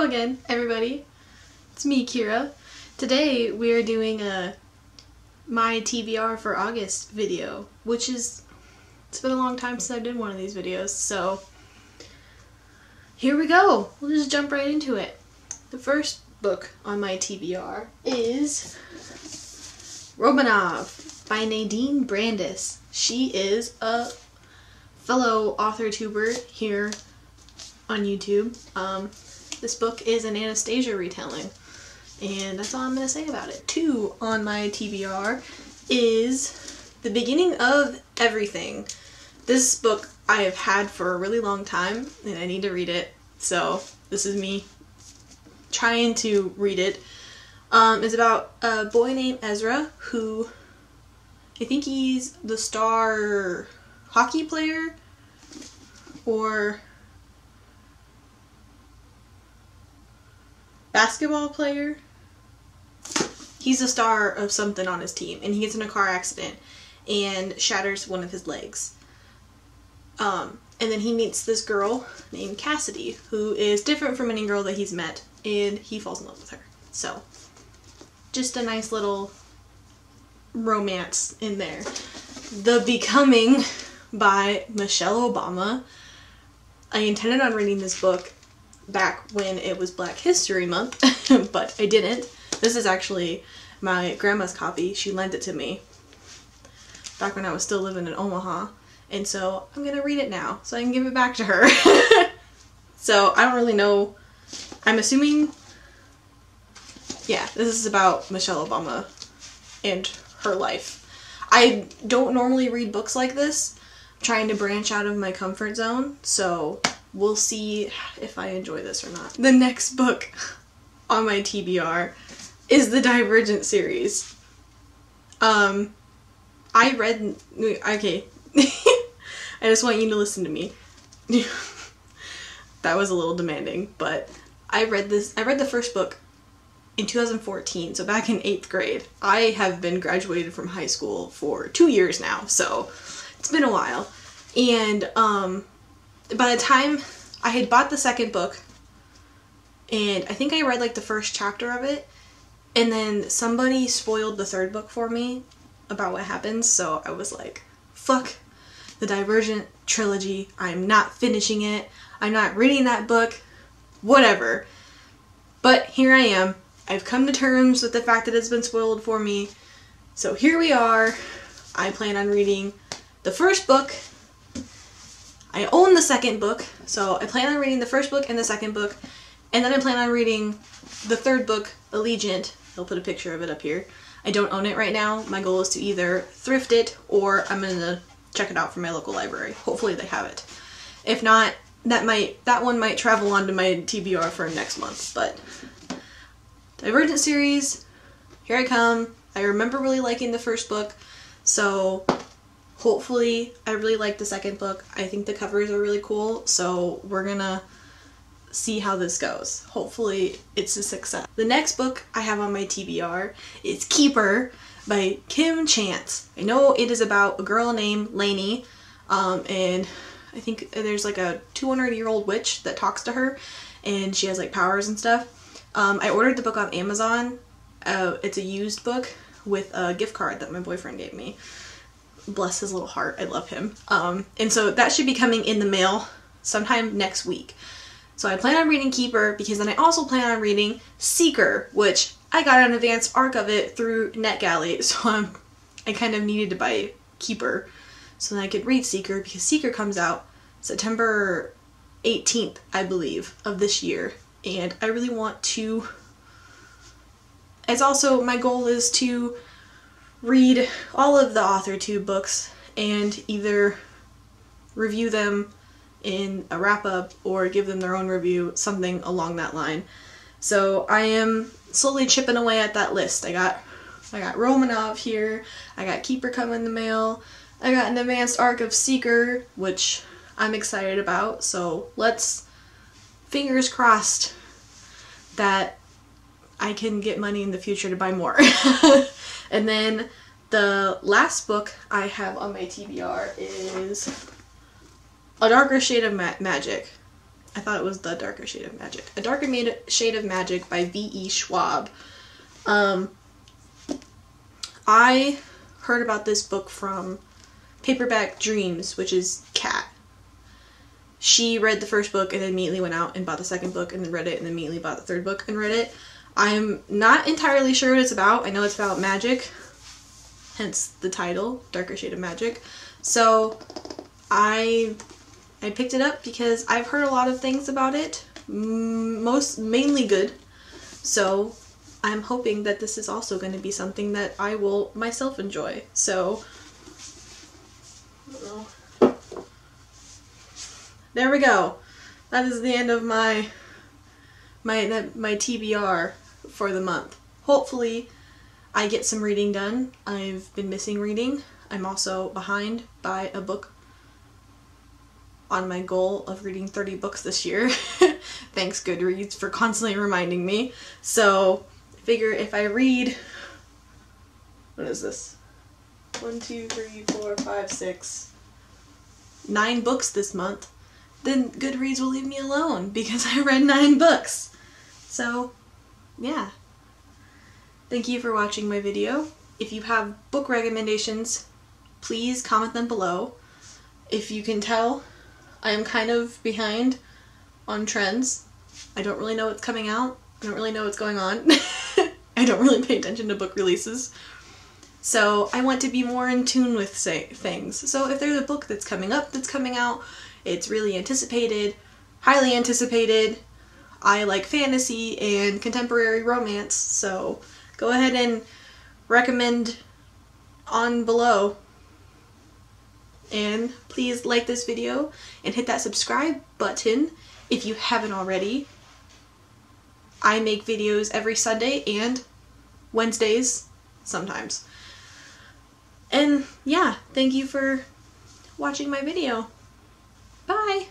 Hello again, everybody. It's me, Kira. Today we are doing a my TBR for August video, which is, it's been a long time since I did one of these videos, so here we go. We'll just jump right into it. The first book on my TBR is Romanov by Nadine Brandis. She is a fellow AuthorTuber here on YouTube. This book is an Anastasia retelling, and that's all I'm going to say about it. 2 on my TBR is The Beginning of Everything. This book I have had for a really long time, and I need to read it, so this is me trying to read it. It's about a boy named Ezra who, I think he's the star hockey player or basketball player. He's a star of something on his team, and he gets in a car accident and shatters one of his legs. And then he meets this girl named Cassidy, who is different from any girl that he's met, and he falls in love with her. So, just a nice little romance in there. The Becoming by Michelle Obama. I intended on reading this book back when it was Black History Month, but I didn't. This is actually my grandma's copy. She lent it to me back when I was still living in Omaha, and so I'm gonna read it now so I can give it back to her. So I don't really know. I'm assuming, yeah, this is about Michelle Obama and her life. I don't normally read books like this. I'm trying to branch out of my comfort zone, so we'll see if I enjoy this or not. The next book on my TBR is the Divergent series. Okay. I just want you to listen to me. That was a little demanding, but I read the first book in 2014, so back in 8th grade. I have been graduated from high school for 2 years now, so it's been a while. And by the time I had bought the second book, and I think I read like the first chapter of it, and then somebody spoiled the third book for me about what happens, so I was like, fuck the Divergent trilogy, I'm not finishing it, I'm not reading that book, whatever. But here I am. I've come to terms with the fact that it's been spoiled for me, so here we are. I plan on reading the first book. I own the second book, so I plan on reading the first book and the second book, and then I plan on reading the third book, Allegiant. I'll put a picture of it up here. I don't own it right now. My goal is to either thrift it or I'm gonna check it out from my local library. Hopefully they have it. If not, that one might travel onto my TBR for next month. But Divergent series, here I come. I remember really liking the first book, so hopefully I really like the second book. I think the covers are really cool, so we're gonna see how this goes. Hopefully it's a success. The next book I have on my TBR is Keeper by Kim Chance. I know it is about a girl named Lainey, and I think there's like a 200-year-old witch that talks to her, and she has like powers and stuff. I ordered the book on Amazon. It's a used book with a gift card that my boyfriend gave me. Bless his little heart, I love him. And so that should be coming in the mail sometime next week. So I plan on reading Keeper, because then I also plan on reading Seeker, which I got an advanced arc of it through NetGalley, so I kind of needed to buy Keeper so that I could read Seeker, because Seeker comes out September 18th, I believe, of this year, and I really want to. It's also, my goal is to read all of the AuthorTube books and either review them in a wrap-up or give them their own review, something along that line. So I am slowly chipping away at that list. I got Romanov here, I got Keeper coming in the mail, I got an advanced arc of Seeker, which I'm excited about, so let's, fingers crossed that I can get money in the future to buy more. And then the last book I have on my TBR is A Darker Shade of Magic. I thought it was The Darker Shade of Magic. A Darker Shade of Magic by V.E. Schwab. I heard about this book from Paperback Dreams, which is Kat. She read the first book and then immediately went out and bought the second book and then read it and then immediately bought the third book and read it. I'm not entirely sure what it's about. I know it's about magic, hence the title, Darker Shade of Magic. So I picked it up because I've heard a lot of things about it, mainly good. So I'm hoping that this is also going to be something that I will myself enjoy. So I don't know. There we go. That is the end of my TBR for the month. Hopefully I get some reading done. I've been missing reading. I'm also behind by a book on my goal of reading 30 books this year. Thanks Goodreads for constantly reminding me. So I figure if I read, what is this? 1, 2, 3, 4, 5, 6, 9 books this month, then Goodreads will leave me alone because I read 9 books. So, yeah. Thank you for watching my video. If you have book recommendations, please comment them below. If you can tell, I am kind of behind on trends. I don't really know what's coming out. I don't really know what's going on. I don't really pay attention to book releases. So I want to be more in tune with things. So if there's a book that's coming up, that's coming out, it's really anticipated, highly anticipated. I like fantasy and contemporary romance, so go ahead and recommend on below. And please like this video and hit that subscribe button if you haven't already. I make videos every Sunday and Wednesdays sometimes. And yeah, thank you for watching my video. Bye!